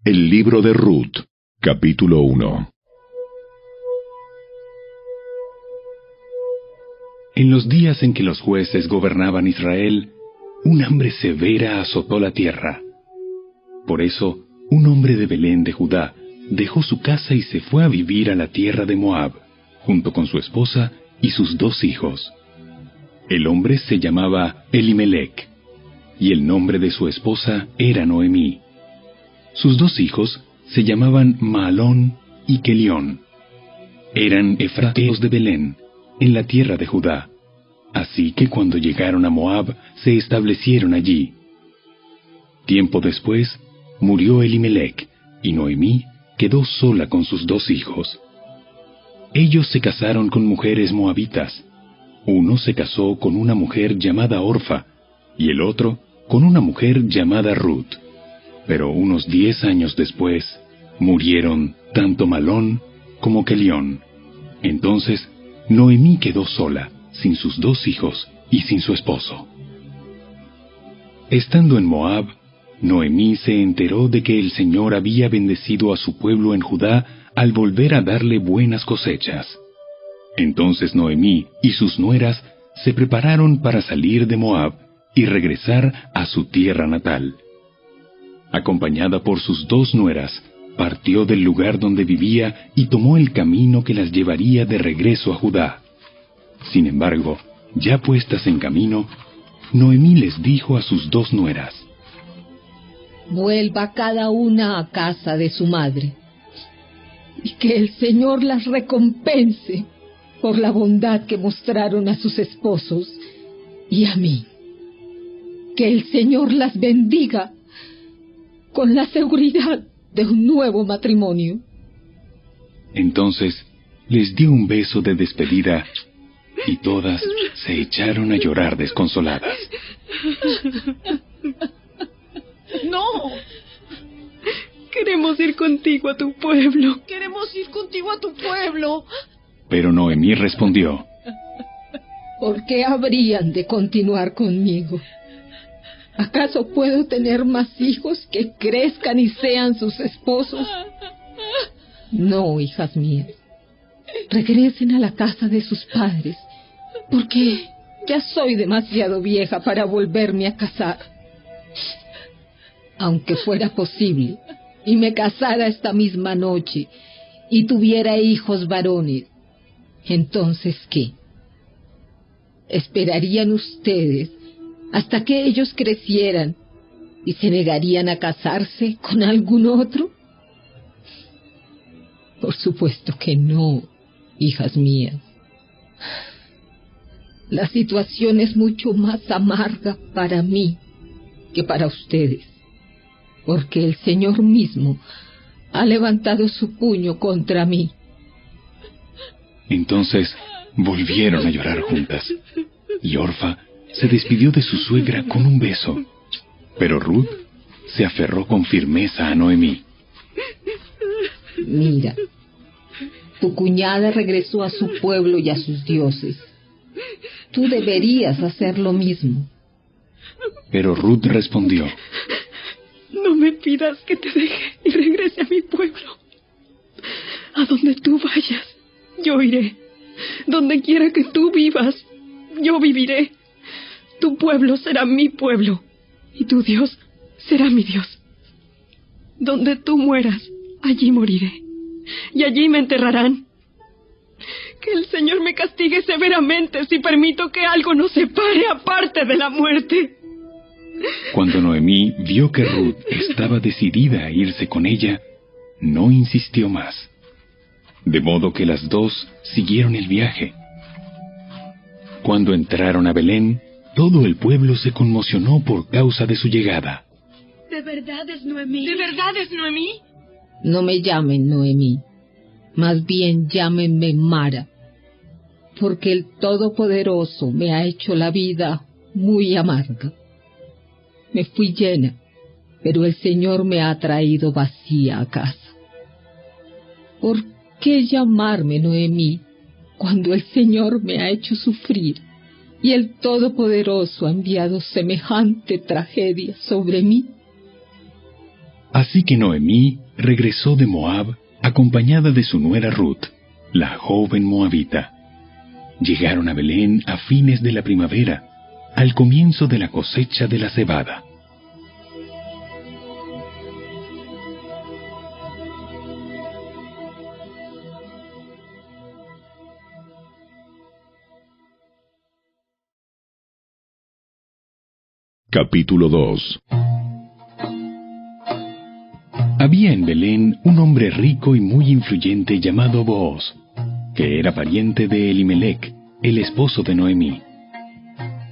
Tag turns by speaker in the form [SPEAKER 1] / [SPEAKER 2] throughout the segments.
[SPEAKER 1] El libro de Ruth, capítulo 1. En los días en que los jueces gobernaban Israel, un hambre severa azotó la tierra. Por eso, un hombre de Belén de Judá dejó su casa y se fue a vivir a la tierra de Moab, junto con su esposa y sus 2 hijos. El hombre se llamaba Elimelec, y el nombre de su esposa era Noemí. Sus 2 hijos se llamaban Mahalón y Kelión. Eran efrateos de Belén, en la tierra de Judá. Así que cuando llegaron a Moab, se establecieron allí. Tiempo después, murió Elimelec, y Noemí quedó sola con sus 2 hijos. Ellos se casaron con mujeres moabitas. Uno se casó con una mujer llamada Orfa, y el otro con una mujer llamada Ruth. Pero unos 10 años después, murieron tanto Mahalón como Kelión. Entonces, Noemí quedó sola, sin sus 2 hijos y sin su esposo. Estando en Moab, Noemí se enteró de que el Señor había bendecido a su pueblo en Judá al volver a darle buenas cosechas. Entonces Noemí y sus nueras se prepararon para salir de Moab y regresar a su tierra natal. Acompañada por sus 2 nueras, partió del lugar donde vivía y tomó el camino que las llevaría de regreso a Judá. Sin embargo, ya puestas en camino, Noemí les dijo a sus 2 nueras:
[SPEAKER 2] «Vuelva cada una a casa de su madre, y que el Señor las recompense por la bondad que mostraron a sus esposos y a mí. Que el Señor las bendiga con la seguridad de un nuevo matrimonio».
[SPEAKER 1] Entonces les dio un beso de despedida y todas se echaron a llorar desconsoladas.
[SPEAKER 3] ¡No! Queremos ir contigo a tu pueblo. Queremos ir contigo a tu pueblo.
[SPEAKER 1] Pero Noemí respondió:
[SPEAKER 2] ¿Por qué habrían de continuar conmigo? ¿Acaso puedo tener más hijos que crezcan y sean sus esposos? No, hijas mías. Regresen a la casa de sus padres, porque ya soy demasiado vieja para volverme a casar. Aunque fuera posible, y me casara esta misma noche, y tuviera hijos varones, ¿entonces qué? ¿Esperarían ustedes hasta que ellos crecieran y se negarían a casarse con algún otro? Por supuesto que no, hijas mías. La situación es mucho más amarga para mí que para ustedes, porque el Señor mismo ha levantado su puño contra mí.
[SPEAKER 1] Entonces volvieron a llorar juntas, y Orfa se despidió de su suegra con un beso, pero Ruth se aferró con firmeza a Noemí.
[SPEAKER 2] Mira, tu cuñada regresó a su pueblo y a sus dioses. Tú deberías hacer lo mismo.
[SPEAKER 1] Pero Ruth respondió:
[SPEAKER 3] No me pidas que te deje y regrese a mi pueblo. A donde tú vayas, yo iré. Donde quiera que tú vivas, yo viviré. Tu pueblo será mi pueblo, y tu Dios será mi Dios. Donde tú mueras, allí moriré, y allí me enterrarán. Que el Señor me castigue severamente si permito que algo nos separe aparte de la muerte.
[SPEAKER 1] Cuando Noemí vio que Ruth estaba decidida a irse con ella, no insistió más. De modo que las 2 siguieron el viaje. Cuando entraron a Belén, todo el pueblo se conmocionó por causa de su llegada.
[SPEAKER 3] ¿De verdad es Noemí? ¿De verdad es Noemí?
[SPEAKER 2] No me llamen Noemí, más bien llámenme Mara, porque el Todopoderoso me ha hecho la vida muy amarga. Me fui llena, pero el Señor me ha traído vacía a casa. ¿Por qué llamarme Noemí cuando el Señor me ha hecho sufrir y el Todopoderoso ha enviado semejante tragedia sobre mí?
[SPEAKER 1] Así que Noemí regresó de Moab acompañada de su nuera Ruth, la joven moabita. Llegaron a Belén a fines de la primavera, al comienzo de la cosecha de la cebada.
[SPEAKER 4] Capítulo 2.
[SPEAKER 1] Había en Belén un hombre rico y muy influyente llamado Booz, que era pariente de Elimelec, el esposo de Noemí.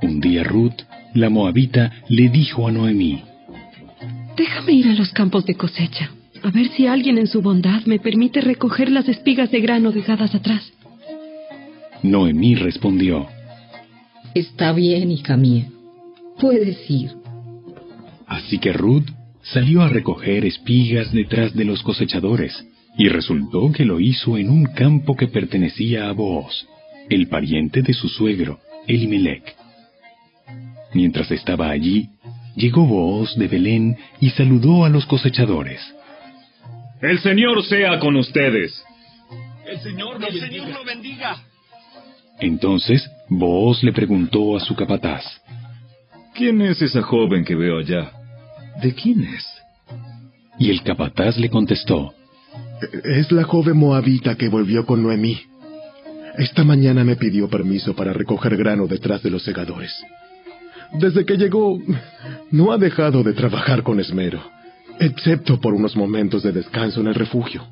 [SPEAKER 1] Un día Ruth, la moabita, le dijo a Noemí:
[SPEAKER 3] Déjame ir a los campos de cosecha, a ver si alguien en su bondad me permite recoger las espigas de grano dejadas atrás.
[SPEAKER 1] Noemí respondió:
[SPEAKER 2] Está bien, hija mía. Puedes ir.
[SPEAKER 1] Así que Ruth salió a recoger espigas detrás de los cosechadores, y resultó que lo hizo en un campo que pertenecía a Booz, el pariente de su suegro, Elimelec. Mientras estaba allí, llegó Booz de Belén y saludó a los cosechadores.
[SPEAKER 5] ¡El Señor sea con ustedes!
[SPEAKER 6] ¡El Señor lo bendiga!
[SPEAKER 1] Entonces Booz le preguntó a su capataz:
[SPEAKER 5] ¿Quién es esa joven que veo allá? ¿De quién es?
[SPEAKER 1] Y el capataz le contestó:
[SPEAKER 7] Es la joven moabita que volvió con Noemí. Esta mañana me pidió permiso para recoger grano detrás de los segadores. Desde que llegó, no ha dejado de trabajar con esmero, excepto por unos momentos de descanso en el refugio.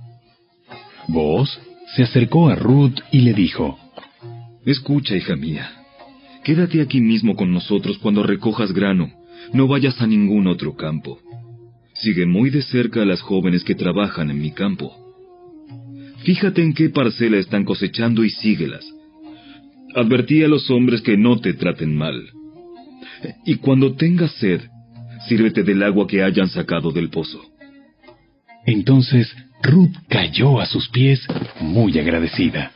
[SPEAKER 1] Booz se acercó a Ruth y le dijo:
[SPEAKER 5] Escucha, hija mía. Quédate aquí mismo con nosotros cuando recojas grano. No vayas a ningún otro campo. Sigue muy de cerca a las jóvenes que trabajan en mi campo. Fíjate en qué parcela están cosechando y síguelas. Advertí a los hombres que no te traten mal. Y cuando tengas sed, sírvete del agua que hayan sacado del pozo.
[SPEAKER 1] Entonces Ruth cayó a sus pies muy agradecida.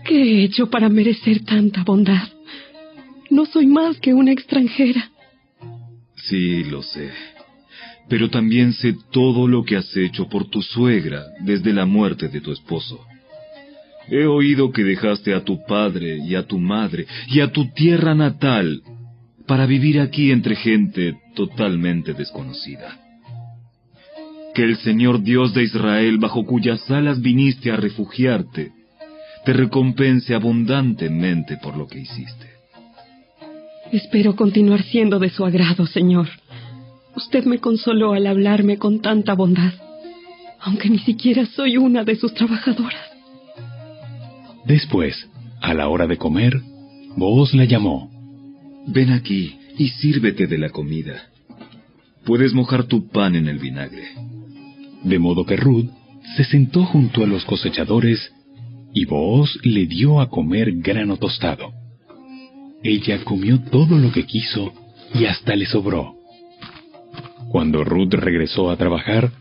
[SPEAKER 3] ¿Qué he hecho para merecer tanta bondad? No soy más que una extranjera.
[SPEAKER 5] Sí, lo sé. Pero también sé todo lo que has hecho por tu suegra desde la muerte de tu esposo. He oído que dejaste a tu padre y a tu madre y a tu tierra natal para vivir aquí entre gente totalmente desconocida. Que el Señor Dios de Israel, bajo cuyas alas viniste a refugiarte, te recompense abundantemente por lo que hiciste.
[SPEAKER 3] Espero continuar siendo de su agrado, Señor. Usted me consoló al hablarme con tanta bondad, aunque ni siquiera soy una de sus trabajadoras.
[SPEAKER 1] Después, a la hora de comer, Booz la llamó.
[SPEAKER 5] Ven aquí y sírvete de la comida. Puedes mojar tu pan en el vinagre.
[SPEAKER 1] De modo que Ruth se sentó junto a los cosechadores y Booz le dio a comer grano tostado. Ella comió todo lo que quiso y hasta le sobró. Cuando Ruth regresó a trabajar,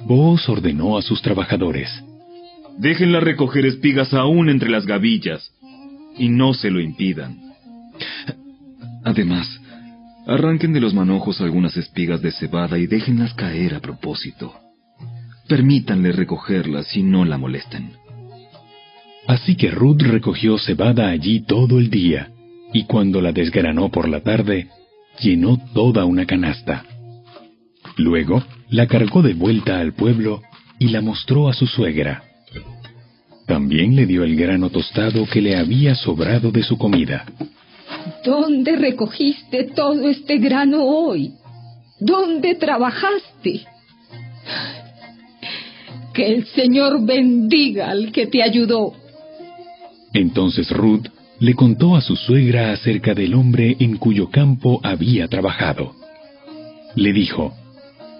[SPEAKER 1] Booz ordenó a sus trabajadores:
[SPEAKER 5] Déjenla recoger espigas aún entre las gavillas, y no se lo impidan. Además, arranquen de los manojos algunas espigas de cebada y déjenlas caer a propósito. Permítanle recogerlas y no la molesten.
[SPEAKER 1] Así que Ruth recogió cebada allí todo el día, y cuando la desgranó por la tarde, llenó toda una canasta. Luego la cargó de vuelta al pueblo y la mostró a su suegra. También le dio el grano tostado que le había sobrado de su comida.
[SPEAKER 2] ¿Dónde recogiste todo este grano hoy? ¿Dónde trabajaste? Que el Señor bendiga al que te ayudó.
[SPEAKER 1] Entonces Ruth le contó a su suegra acerca del hombre en cuyo campo había trabajado. Le dijo: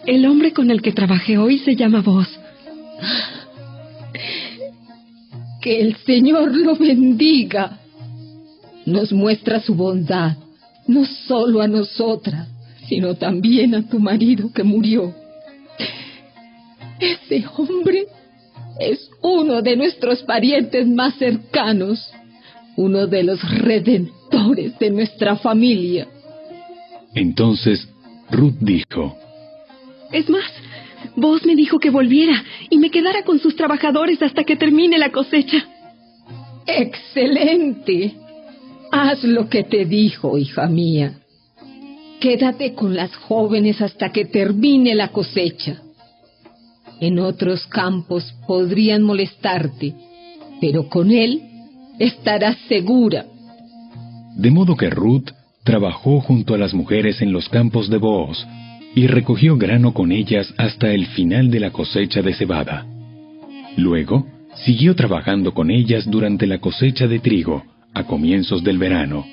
[SPEAKER 3] El hombre con el que trabajé hoy se llama Booz.
[SPEAKER 2] Que el Señor lo bendiga. Nos muestra su bondad, no solo a nosotras, sino también a tu marido que murió. Ese hombre es uno de nuestros parientes más cercanos, uno de los redentores de nuestra familia.
[SPEAKER 1] Entonces Ruth dijo:
[SPEAKER 3] Es más, Boaz me dijo que volviera y me quedara con sus trabajadores hasta que termine la cosecha.
[SPEAKER 2] ¡Excelente! Haz lo que te dijo, hija mía. Quédate con las jóvenes hasta que termine la cosecha. En otros campos podrían molestarte, pero con él estarás segura.
[SPEAKER 1] De modo que Ruth trabajó junto a las mujeres en los campos de Booz y recogió grano con ellas hasta el final de la cosecha de cebada. Luego, siguió trabajando con ellas durante la cosecha de trigo, a comienzos del verano,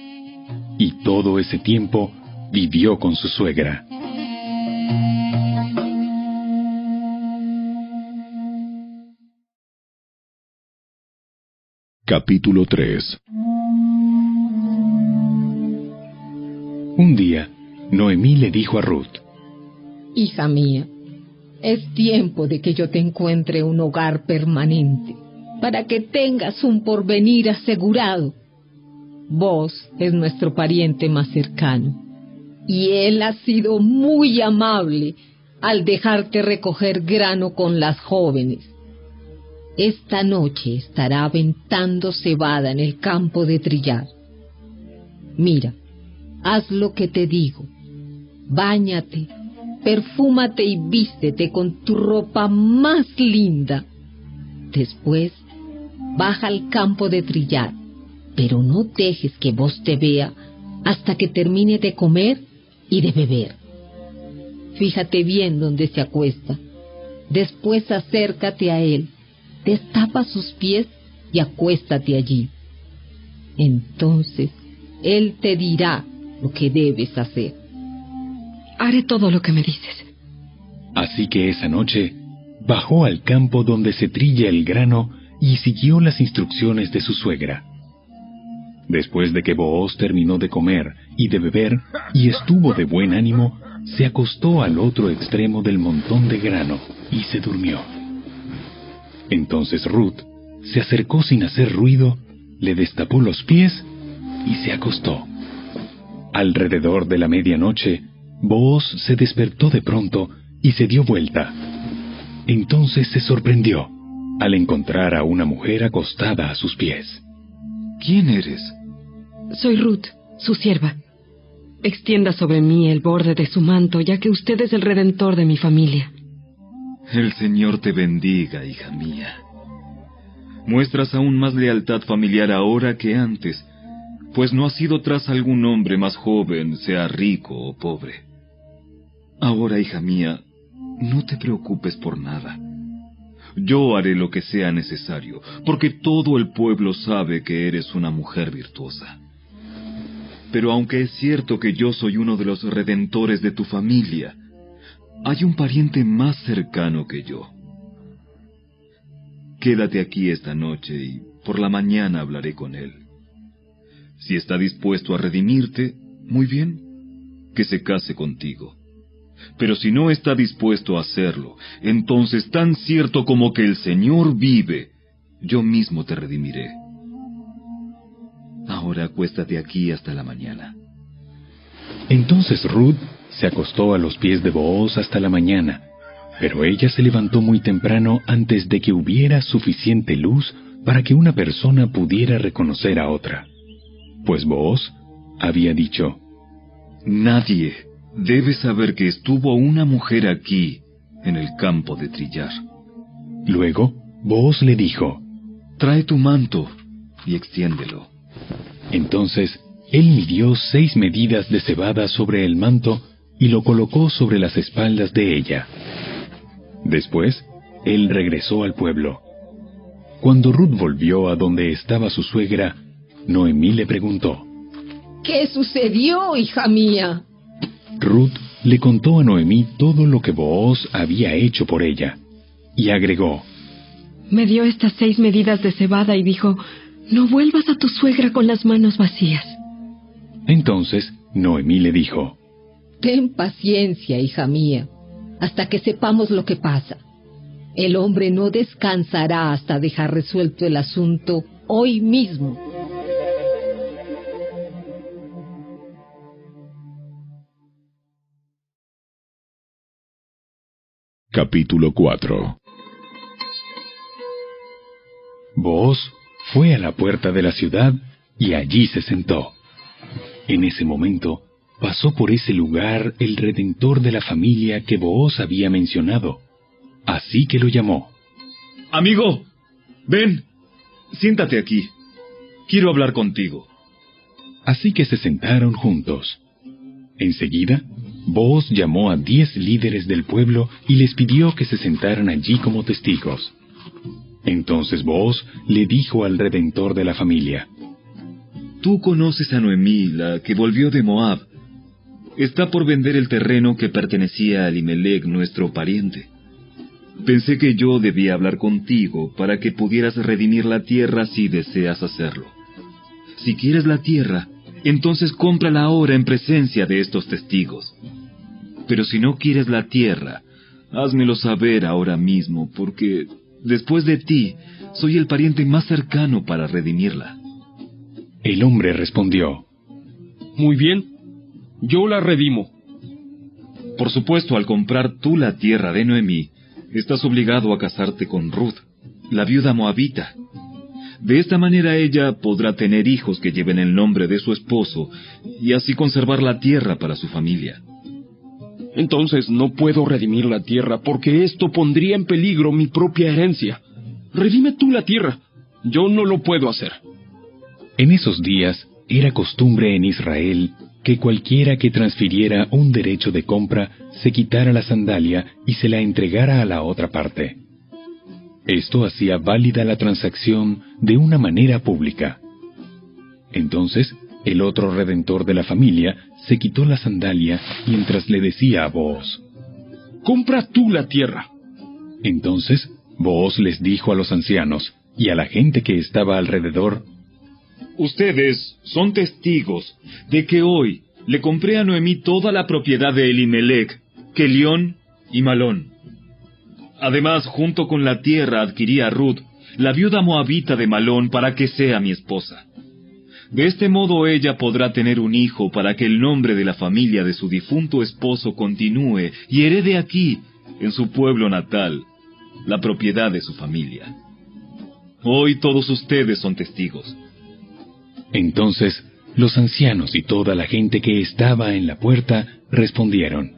[SPEAKER 1] y todo ese tiempo vivió con su suegra.
[SPEAKER 7] Capítulo 3.
[SPEAKER 1] Un día, Noemí le dijo a Ruth:
[SPEAKER 2] Hija mía, es tiempo de que yo te encuentre un hogar permanente, para que tengas un porvenir asegurado. Vos es nuestro pariente más cercano, y él ha sido muy amable al dejarte recoger grano con las jóvenes. Esta noche estará aventando cebada en el campo de trillar. Mira, haz lo que te digo. Báñate, perfúmate y vístete con tu ropa más linda. Después, baja al campo de trillar, pero no dejes que Boaz te vea hasta que termine de comer y de beber. Fíjate bien dónde se acuesta. Después acércate a él, destapa sus pies y acuéstate allí. Entonces, él te dirá lo que debes hacer.
[SPEAKER 3] Haré todo lo que me dices.
[SPEAKER 1] Así que esa noche bajó al campo donde se trilla el grano y siguió las instrucciones de su suegra. Después de que Booz terminó de comer y de beber y estuvo de buen ánimo, se acostó al otro extremo del montón de grano y se durmió. Entonces Ruth se acercó sin hacer ruido, le destapó los pies y se acostó. Alrededor de la medianoche, Booz se despertó de pronto y se dio vuelta. Entonces se sorprendió al encontrar a una mujer acostada a sus pies.
[SPEAKER 5] ¿Quién eres?
[SPEAKER 3] Soy Ruth, su sierva. Extienda sobre mí el borde de su manto, ya que usted es el redentor de mi familia.
[SPEAKER 5] El Señor te bendiga, hija mía. Muestras aún más lealtad familiar ahora que antes, pues no has ido tras algún hombre más joven, sea rico o pobre. Ahora, hija mía, no te preocupes por nada. Yo haré lo que sea necesario, porque todo el pueblo sabe que eres una mujer virtuosa. Pero aunque es cierto que yo soy uno de los redentores de tu familia, hay un pariente más cercano que yo. Quédate aquí esta noche y por la mañana hablaré con él. Si está dispuesto a redimirte, muy bien, que se case contigo. Pero si no está dispuesto a hacerlo, entonces tan cierto como que el Señor vive, yo mismo te redimiré. Ahora acuéstate aquí hasta la mañana.
[SPEAKER 1] Entonces Ruth se acostó a los pies de Booz hasta la mañana, pero ella se levantó muy temprano antes de que hubiera suficiente luz para que una persona pudiera reconocer a otra. Pues Booz había dicho:
[SPEAKER 5] Nadie debe saber que estuvo una mujer aquí, en el campo de trillar.
[SPEAKER 1] Luego, Booz le dijo:
[SPEAKER 5] Trae tu manto y extiéndelo.
[SPEAKER 1] Entonces, él midió 6 medidas de cebada sobre el manto y lo colocó sobre las espaldas de ella. Después, él regresó al pueblo. Cuando Ruth volvió a donde estaba su suegra, Noemí le preguntó:
[SPEAKER 2] ¿Qué sucedió, hija mía?
[SPEAKER 1] Ruth le contó a Noemí todo lo que Booz había hecho por ella, y agregó:
[SPEAKER 3] Me dio estas 6 medidas de cebada y dijo: no vuelvas a tu suegra con las manos vacías.
[SPEAKER 1] Entonces Noemí le dijo:
[SPEAKER 2] Ten paciencia, hija mía, hasta que sepamos lo que pasa. El hombre no descansará hasta dejar resuelto el asunto hoy mismo.
[SPEAKER 1] Capítulo 4. Booz fue a la puerta de la ciudad y allí se sentó. En ese momento pasó por ese lugar el redentor de la familia que Booz había mencionado, así que lo llamó.
[SPEAKER 5] Amigo, ven, siéntate aquí. Quiero hablar contigo.
[SPEAKER 1] Así que se sentaron juntos. Enseguida, Booz llamó a 10 líderes del pueblo y les pidió que se sentaran allí como testigos. Entonces Booz le dijo al redentor de la familia:
[SPEAKER 5] Tú conoces a Noemí, la que volvió de Moab. Está por vender el terreno que pertenecía a Elimelec, nuestro pariente. Pensé que yo debía hablar contigo para que pudieras redimir la tierra si deseas hacerlo. Si quieres la tierra, entonces cómprala ahora en presencia de estos testigos. Pero si no quieres la tierra, házmelo saber ahora mismo, porque después de ti, soy el pariente más cercano para redimirla.
[SPEAKER 1] El hombre respondió:
[SPEAKER 6] Muy bien, yo la redimo.
[SPEAKER 5] Por supuesto, al comprar tú la tierra de Noemí, estás obligado a casarte con Ruth, la viuda moabita. De esta manera ella podrá tener hijos que lleven el nombre de su esposo y así conservar la tierra para su familia.
[SPEAKER 6] Entonces no puedo redimir la tierra porque esto pondría en peligro mi propia herencia. Redime tú la tierra. Yo no lo puedo hacer.
[SPEAKER 1] En esos días era costumbre en Israel que cualquiera que transfiriera un derecho de compra se quitara la sandalia y se la entregara a la otra parte. Esto hacía válida la transacción de una manera pública. Entonces, el otro redentor de la familia se quitó la sandalia mientras le decía a Booz:
[SPEAKER 6] Compra tú la tierra.
[SPEAKER 1] Entonces, Booz les dijo a los ancianos y a la gente que estaba alrededor:
[SPEAKER 5] Ustedes son testigos de que hoy le compré a Noemí toda la propiedad de Elimelec, Kelión y Malón. Además, junto con la tierra adquirí a Ruth, la viuda moabita de Malón, para que sea mi esposa. De este modo ella podrá tener un hijo para que el nombre de la familia de su difunto esposo continúe y herede aquí, en su pueblo natal, la propiedad de su familia. Hoy todos ustedes son testigos.
[SPEAKER 1] Entonces, los ancianos y toda la gente que estaba en la puerta respondieron: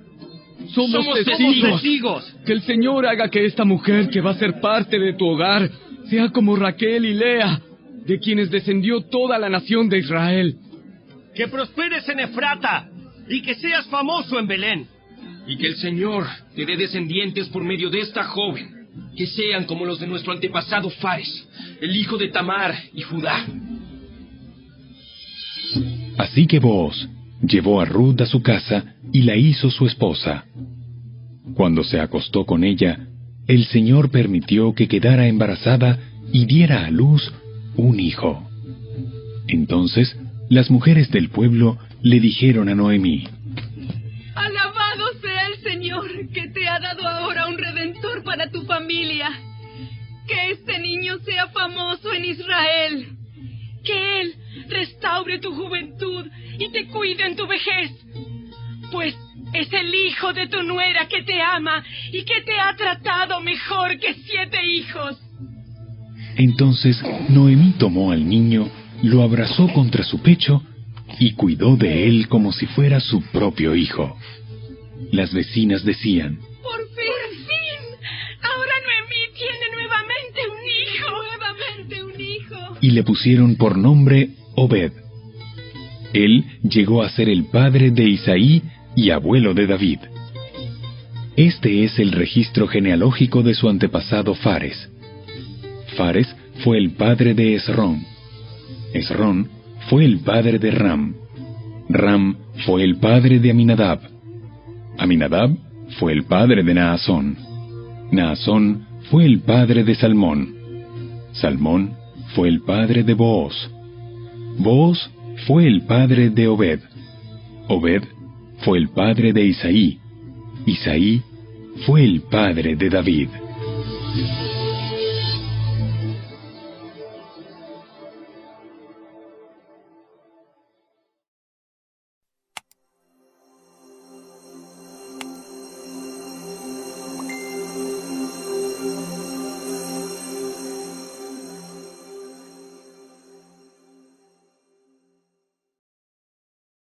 [SPEAKER 6] Somos testigos. Que el Señor haga que esta mujer que va a ser parte de tu hogar sea como Raquel y Lea, de quienes descendió toda la nación de Israel.
[SPEAKER 4] Que prosperes en Efrata y que seas famoso en Belén.
[SPEAKER 8] Y que el Señor te dé descendientes por medio de esta joven, que sean como los de nuestro antepasado Fares, el hijo de Tamar y Judá.
[SPEAKER 1] Así que Booz llevó a Ruth a su casa y la hizo su esposa. Cuando se acostó con ella, el Señor permitió que quedara embarazada y diera a luz un hijo. Entonces, las mujeres del pueblo le dijeron a Noemí:
[SPEAKER 3] Alabado sea el Señor, que te ha dado ahora un redentor para tu familia. Que este niño sea famoso en Israel. Que él restaure tu juventud y te cuide en tu vejez. Pues es el hijo de tu nuera que te ama y que te ha tratado mejor que 7 hijos.
[SPEAKER 1] Entonces Noemí tomó al niño, lo abrazó contra su pecho y cuidó de él como si fuera su propio hijo. Las vecinas decían:
[SPEAKER 3] ¡Por fin! Ahora Noemí tiene nuevamente un hijo.
[SPEAKER 1] Y le pusieron por nombre Obed. Él llegó a ser el padre de Isaí y abuelo de David. Este es el registro genealógico de su antepasado Fares. Fares fue el padre de Esrón. Esrón fue el padre de Ram. Ram fue el padre de Aminadab. Aminadab fue el padre de Naasón. Naasón fue el padre de Salmón. Salmón fue el padre de Booz. Booz fue el padre de Obed. Obed fue el padre de Isaí. Isaí fue el padre de David.